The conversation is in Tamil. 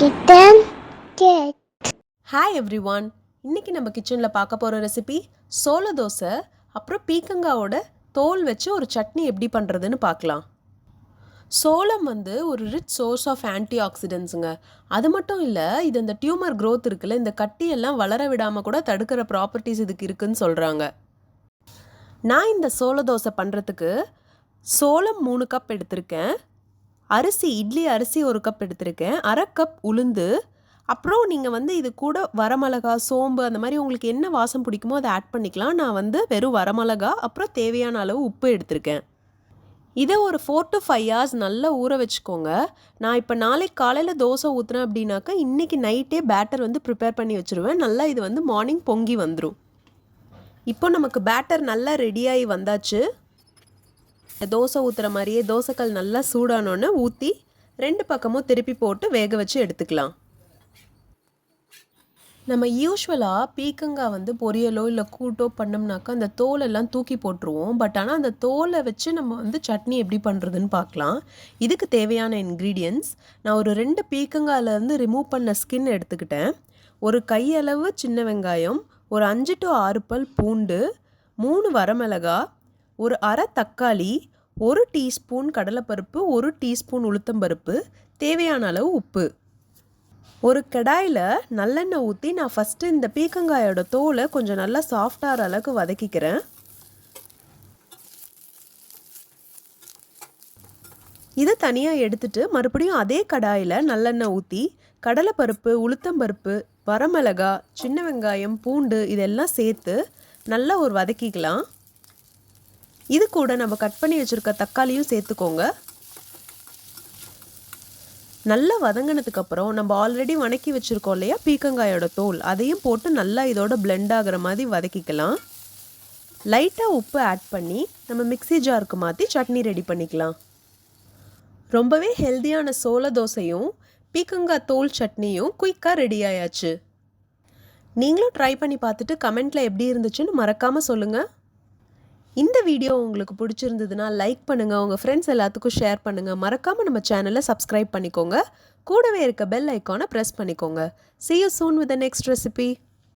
Kitten Cat. Hi every one. இன்றைக்கி நம்ம கிச்சனில் பார்க்க போகிற ரெசிபி சோள தோசை அப்புறம் பீக்கங்காவோட தோல் வச்சு ஒரு சட்னி எப்படி பண்ணுறதுன்னு பார்க்கலாம். சோளம் ஒரு ரிச் சோர்ஸ் ஆஃப் ஆன்டி ஆக்சிடென்ட்ஸுங்க. அது மட்டும் இல்லை, இது இந்த டியூமர் க்ரோத் இருக்குல்ல, இந்த கட்டியெல்லாம் வளர விடாமல் கூட தடுக்கிற ப்ராப்பர்ட்டிஸ் இதுக்கு இருக்குதுன்னு சொல்கிறாங்க. நான் இந்த சோள தோசை பண்ணுறதுக்கு சோளம் 3 கப் எடுத்திருக்கேன், அரிசி இட்லி அரிசி 1 கப் எடுத்திருக்கேன், அரை கப் உளுந்து, அப்புறம் நீங்கள் இது கூட வரமிளகா, சோம்பு, அந்த மாதிரி உங்களுக்கு என்ன வாசம் பிடிக்குமோ அதை ஆட் பண்ணிக்கலாம். நான் வெறும் வரமிளகா அப்புறம் தேவையான அளவு உப்பு எடுத்திருக்கேன். இதை ஒரு 4 to 5 hours நல்லா ஊற வச்சுக்கோங்க. நான் இப்போ நாளைக்கு காலையில் தோசை ஊற்றுனேன் அப்படின்னாக்கா இன்றைக்கி நைட்டே பேட்டர் ப்ரிப்பேர் பண்ணி வச்சுருவேன். நல்லா இது மார்னிங் பொங்கி வந்துடும். இப்போ நமக்கு பேட்டர் நல்லா ரெடியாகி வந்தாச்சு. தோசை ஊற்றுற மாதிரியே தோசைக்கல் நல்லா சூடானோன்னு ஊற்றி 2 பக்கமும் திருப்பி போட்டு வேக வச்சு எடுத்துக்கலாம். நம்ம யூஸ்வலாக பீக்கங்காய் பொரியலோ இல்லை கூட்டோ பண்ணோம்னாக்கா அந்த தோலெல்லாம் தூக்கி போட்டுருவோம். பட் ஆனால் அந்த தோலை வச்சு நம்ம சட்னி எப்படி பண்ணுறதுன்னு பார்க்கலாம். இதுக்கு தேவையான இன்க்ரீடியன்ட்ஸ், நான் ஒரு 2 பீக்கங்காயிலேருந்து ரிமூவ் பண்ண ஸ்கின் எடுத்துக்கிட்டேன், ஒரு கையளவு சின்ன வெங்காயம், ஒரு 5 to 6 பல் பூண்டு, 3 வரமிளகா, ஒரு அரை தக்காளி, 1 டீஸ்பூன் கடலைப்பருப்பு, 1 டீஸ்பூன் உளுத்தம்பருப்பு, தேவையான அளவு உப்பு. ஒரு கடாயில் நல்லெண்ணெய் ஊற்றி நான் ஃபஸ்ட்டு இந்த பீக்கங்காயோட தோலை கொஞ்சம் நல்லா சாஃப்டாகிற அளவுக்கு வதக்கிக்கிறேன். இதை தனியாக எடுத்துட்டு மறுபடியும் அதே கடாயில் நல்லெண்ணெய் ஊற்றி கடலைப்பருப்பு, உளுத்தம்பருப்பு, வரமிளகா, சின்ன வெங்காயம், பூண்டு இதெல்லாம் சேர்த்து நல்லா ஒரு வதக்கிக்கலாம். இது கூட நம்ம கட் பண்ணி வச்சுருக்க தக்காளியும் சேர்த்துக்கோங்க. நல்லா வதங்கினதுக்கப்புறம் நம்ம ஆல்ரெடி வதக்கி வச்சுருக்கோம் இல்லையா பீக்கங்காயோட தோல், அதையும் போட்டு நல்லா இதோட பிளெண்ட் ஆகிற மாதிரி வதக்கிக்கலாம். லைட்டாக உப்பு ஆட் பண்ணி நம்ம மிக்ஸி ஜாருக்கு மாற்றி சட்னி ரெடி பண்ணிக்கலாம். ரொம்பவே ஹெல்த்தியான சோள தோசையும் பீக்கங்காய் தோல் சட்னியும் குயிக்காக ரெடி ஆயாச்சு. நீங்களும் ட்ரை பண்ணி பார்த்துட்டு கமெண்ட்டில் எப்படி இருந்துச்சுன்னு மறக்காமல் சொல்லுங்கள். இந்த வீடியோ உங்களுக்கு பிடிச்சிருந்ததுன்னா லைக் பண்ணுங்கள், உங்கள் ஃப்ரெண்ட்ஸ் எல்லாத்துக்கும் ஷேர் பண்ணுங்கள். மறக்காமல் நம்ம சேனலை சப்ஸ்கிரைப் பண்ணிக்கோங்க. கூடவே இருக்க பெல் ஐக்கானை ப்ரெஸ் பண்ணிக்கோங்க. See you soon with the next recipe.